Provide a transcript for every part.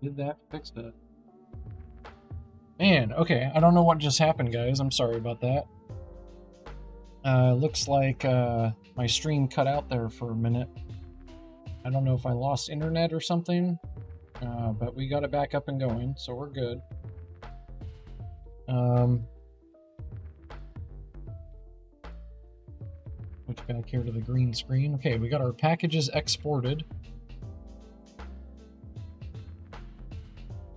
Did that fix it? Man, okay. I don't know what just happened, guys. I'm sorry about that. Looks like my stream cut out there for a minute. I don't know if I lost internet or something, but we got it back up and going, so we're good. Switch back here to the green screen. Okay, we got our packages exported.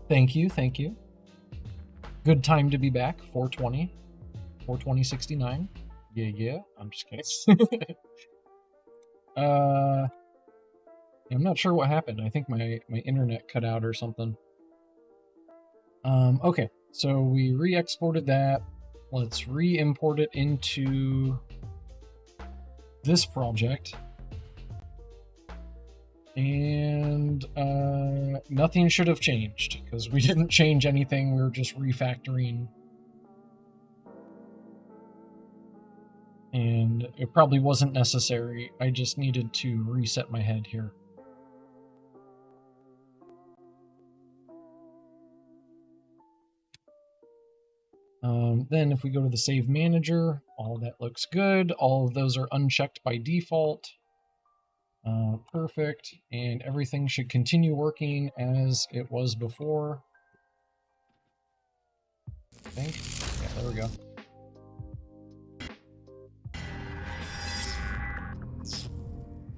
Thank you, thank you. Good time to be back, 420. 420.69. Yeah, I'm just kidding. I'm not sure what happened. I think my internet cut out or something. Okay, so we re-exported that. Let's re-import it into this project. And nothing should have changed because we didn't change anything. We were just refactoring. And it probably wasn't necessary. I just needed to reset my head here. Then if we go to the Save Manager, all that looks good. All of those are unchecked by default. Perfect. And everything should continue working as it was before. I think. Yeah, there we go.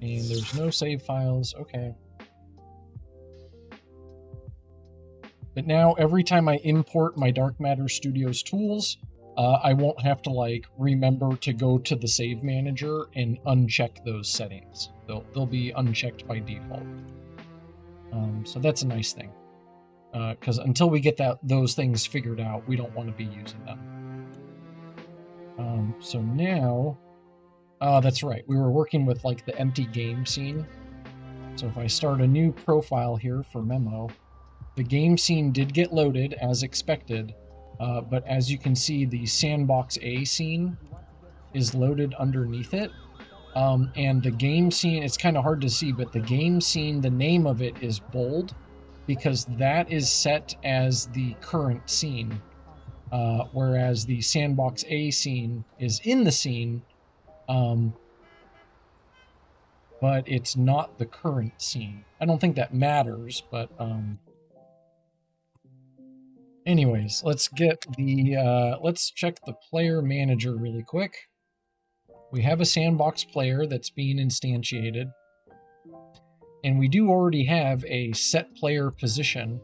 And there's no save files. Okay. But now every time I import my Dark Matter Studios tools, I won't have to like remember to go to the Save Manager and uncheck those settings. They'll be unchecked by default. So that's a nice thing. Because until we get those things figured out, we don't want to be using them. So now, that's right. We were working with like the empty game scene. So if I start a new profile here for Memo, the game scene did get loaded as expected, but as you can see, the Sandbox A scene is loaded underneath it. And the game scene, it's kind of hard to see, but the game scene, the name of it is bold because that is set as the current scene, whereas the Sandbox A scene is in the scene, but it's not the current scene. I don't think that matters, but anyways, let's get the let's check the player manager really quick. We have a sandbox player that's being instantiated, and we do already have a set player position.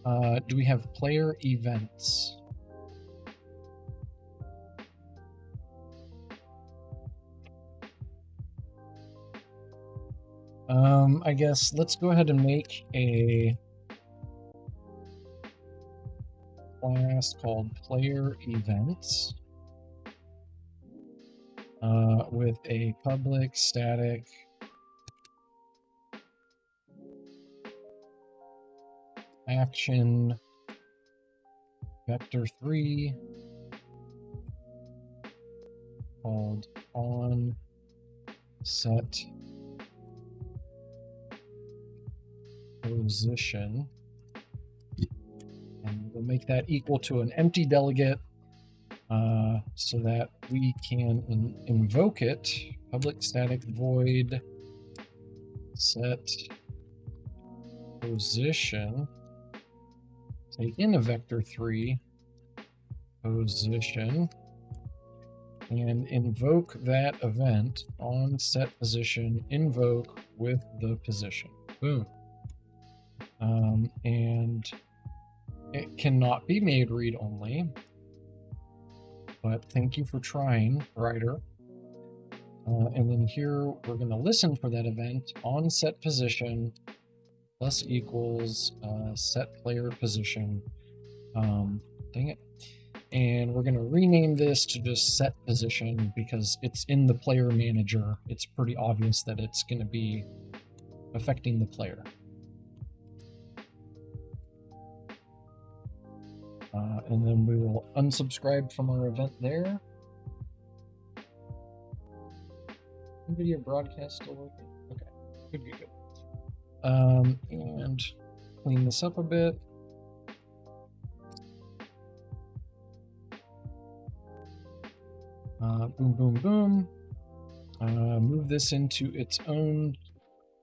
Do we have player events? I guess let's go ahead and make a class called player events with a public static action vector3 called on set position, and we'll make that equal to an empty delegate so that we can invoke it. Public static void set position, take in a vector3 position, and invoke that event on set position invoke with the position. Boom. And it cannot be made read-only, but thank you for trying, writer. And then here we're going to listen for that event on set position plus equals set player position. Dang it. And we're going to rename this to just set position because it's in the player manager. It's pretty obvious that it's going to be affecting the player. And then we will unsubscribe from our event there. Video broadcast still working? Okay, good. And clean this up a bit. Boom, boom, boom. Move this into its own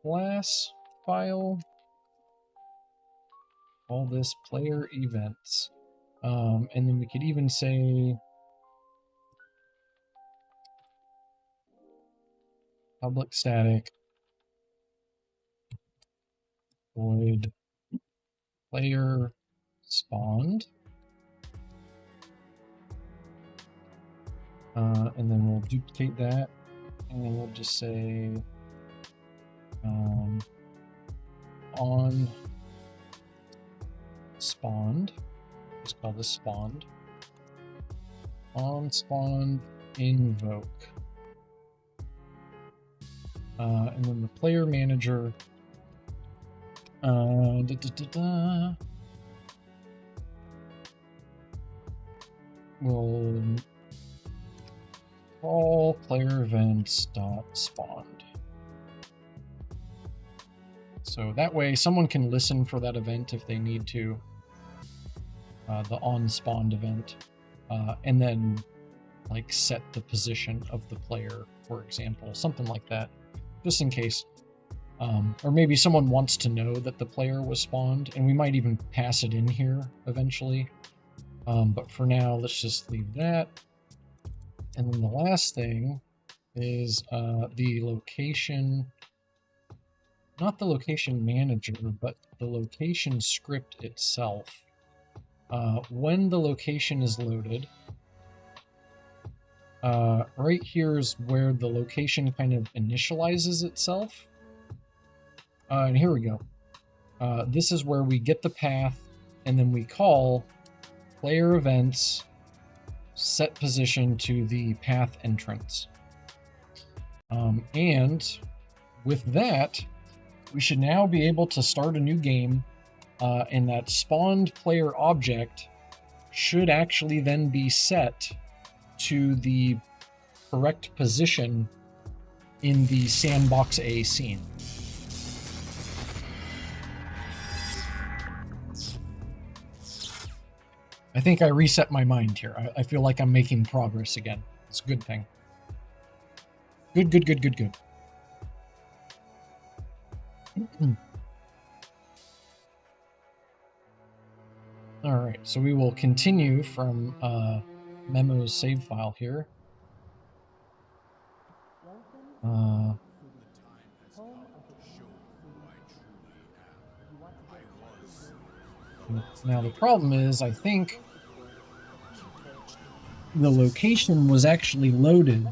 class file. All this player events. And then we could even say public static void player spawned. And then we'll duplicate that, and then we'll just say on spawned. Let's call this spawned. On spawned invoke. And then the player manager. We'll call player events dot spawned. So that way someone can listen for that event if they need to, the on spawned event, and then like set the position of the player, for example, something like that, just in case. Or maybe someone wants to know that the player was spawned, and we might even pass it in here eventually. But for now, let's just leave that. And then the last thing is the location, not the location manager, but the location script itself. When the location is loaded, right here is where the location kind of initializes itself. And here we go. This is where we get the path, and then we call player events set position to the path entrance. And with that, we should now be able to start a new game, and that spawned player object should actually then be set to the correct position in the Sandbox A scene. I think I reset my mind here. I feel like I'm making progress again. It's a good thing. Good, good, good, good, good. All right, so we will continue from Memo's save file here. Now the problem is, I think the location was actually loaded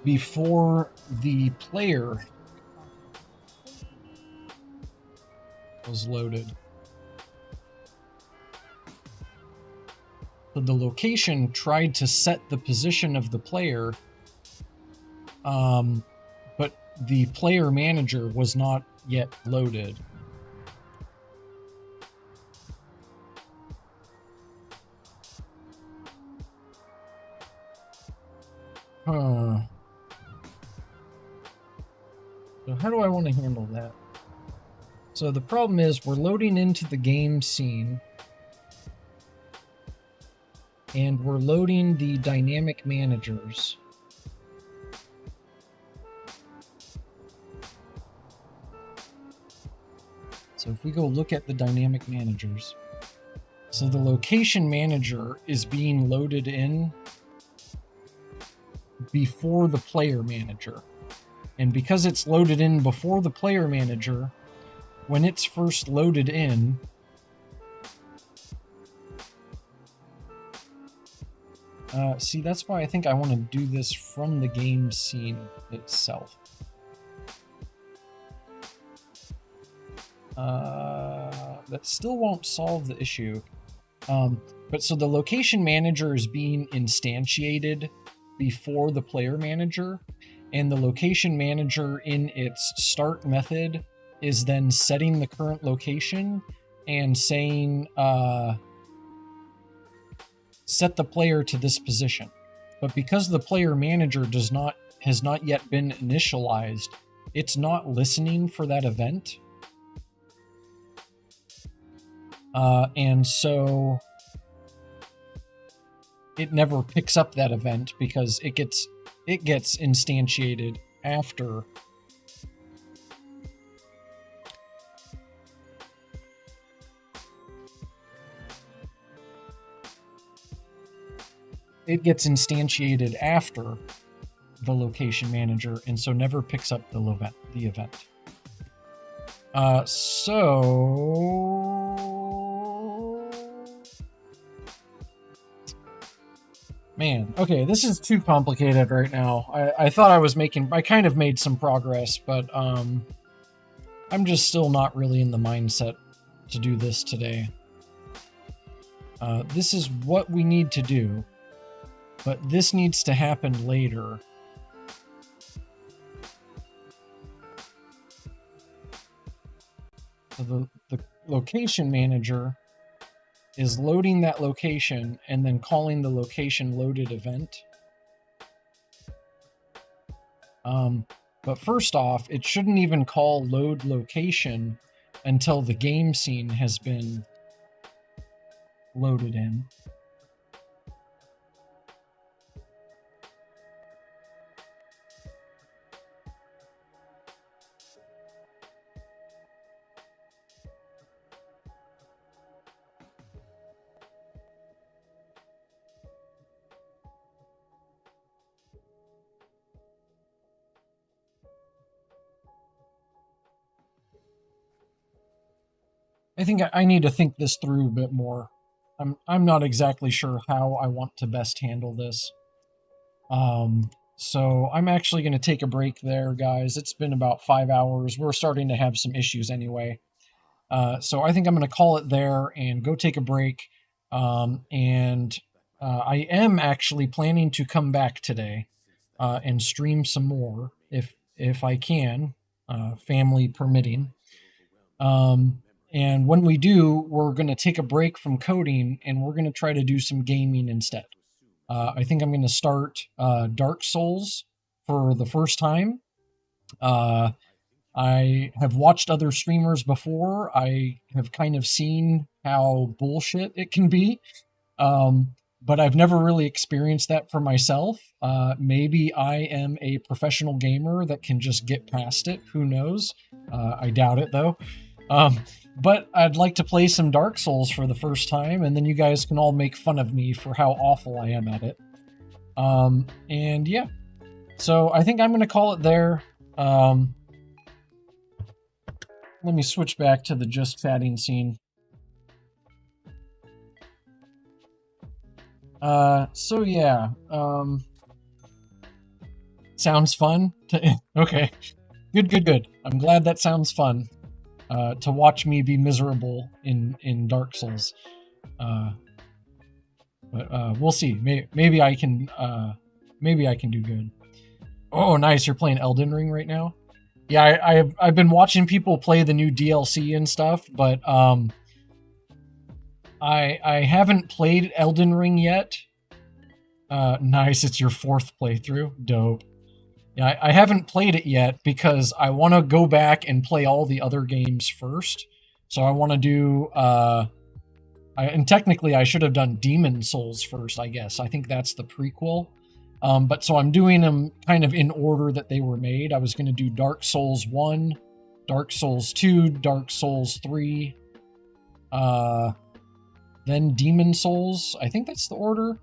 before the player was loaded. So the location tried to set the position of the player, but the player manager was not yet loaded. So how do I want to handle that? So the problem is we're loading into the game scene, and we're loading the dynamic managers. So if we go look at the dynamic managers, so the location manager is being loaded in before the player manager. And because it's loaded in before the player manager, when it's first loaded in, see, that's why I think I want to do this from the game scene itself. That still won't solve the issue. But so the location manager is being instantiated before the player manager, and the location manager in its start method is then setting the current location and saying, set the player to this position. But because the player manager has not yet been initialized, it's not listening for that event. And so it never picks up that event because it gets instantiated after the location manager, and so never picks up the event. Man, okay, this is too complicated right now. I thought I kind of made some progress, but I'm just still not really in the mindset to do this today. This is what we need to do, but this needs to happen later. So the location manager is loading that location and then calling the location loaded event. But first off, it shouldn't even call load location until the game scene has been loaded in. I think I need to think this through a bit more. I'm not exactly sure how I want to best handle this. So I'm actually going to take a break there, guys. It's been about 5 hours. We're starting to have some issues anyway. So I think I'm going to call it there and go take a break. I am actually planning to come back today and stream some more if I can, family permitting. And when we do, we're going to take a break from coding and we're going to try to do some gaming instead. I think I'm going to start Dark Souls for the first time. I have watched other streamers before. I have kind of seen how bullshit it can be. But I've never really experienced that for myself. Maybe I am a professional gamer that can just get past it. Who knows? I doubt it, though. But I'd like to play some Dark Souls for the first time, and then you guys can all make fun of me for how awful I am at it. And yeah. So I think I'm going to call it there. Let me switch back to the just chatting scene. So yeah. Sounds fun? Okay. Good. I'm glad that sounds fun. To watch me be miserable in Dark Souls. But we'll see. Maybe I can do good. Oh, nice. You're playing Elden Ring right now? Yeah, I've been watching people play the new DLC and stuff, but I haven't played Elden Ring yet. Nice. It's your 4th playthrough. Dope. Yeah, I haven't played it yet because I want to go back and play all the other games first. So I want to do, and technically I should have done Demon Souls first, I guess. I think that's the prequel. But so I'm doing them kind of in order that they were made. I was going to do Dark Souls 1, Dark Souls 2, Dark Souls 3, then Demon Souls. I think that's the order.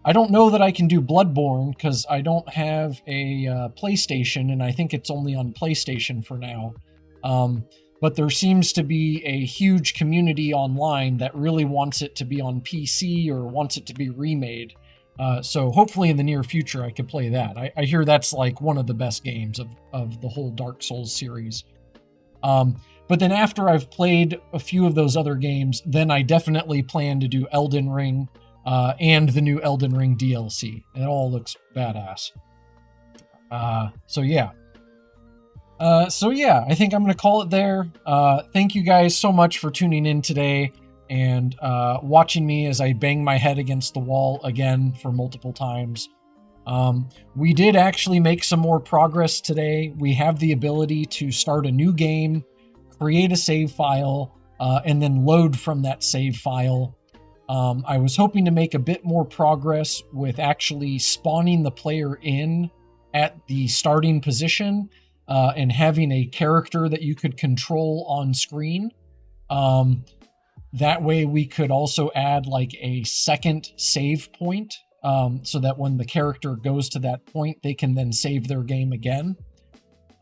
I don't know that I can do Bloodborne because I don't have a PlayStation, and I think it's only on PlayStation for now. But there seems to be a huge community online that really wants it to be on PC or wants it to be remade. So hopefully in the near future I could play that. I hear that's like one of the best games of the whole Dark Souls series. But then after I've played a few of those other games, then I definitely plan to do Elden Ring, and the new Elden Ring DLC. It all looks badass. So yeah, I think I'm going to call it there. Thank you guys so much for tuning in today and watching me as I bang my head against the wall again for multiple times. We did actually make some more progress today. We have the ability to start a new game, create a save file, and then load from that save file. I was hoping to make a bit more progress with actually spawning the player in at the starting position and having a character that you could control on screen. That way we could also add like a second save point, so that when the character goes to that point, they can then save their game again.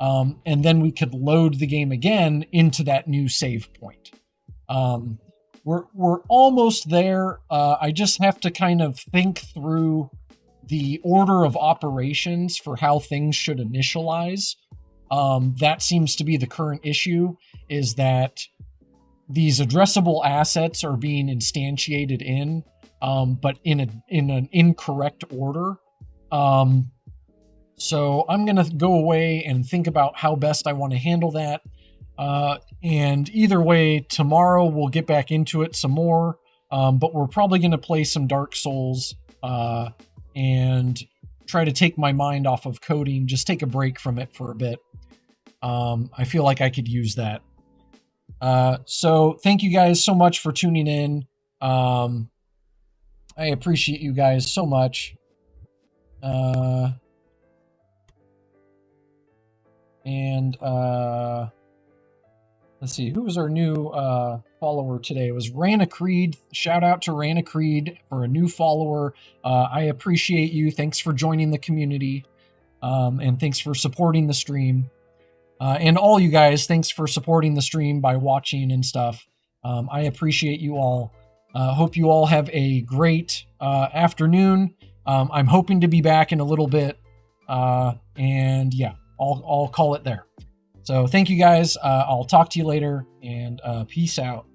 And then we could load the game again into that new save point. We're almost there. I just have to kind of think through the order of operations for how things should initialize. That seems to be the current issue, is that these addressable assets are being instantiated in, but in an incorrect order. So I'm going to go away and think about how best I want to handle that. And either way, tomorrow we'll get back into it some more. But we're probably going to play some Dark Souls and try to take my mind off of coding, just take a break from it for a bit. I feel like I could use that. So thank you guys so much for tuning in. I appreciate you guys so much. Let's see, who was our new follower today? It was Rana Creed. Shout out to Rana Creed for a new follower. I appreciate you. Thanks for joining the community. And thanks for supporting the stream. And all you guys, thanks for supporting the stream by watching and stuff. I appreciate you all. Hope you all have a great afternoon. I'm hoping to be back in a little bit. And yeah, I'll call it there. So thank you guys. I'll talk to you later, and peace out.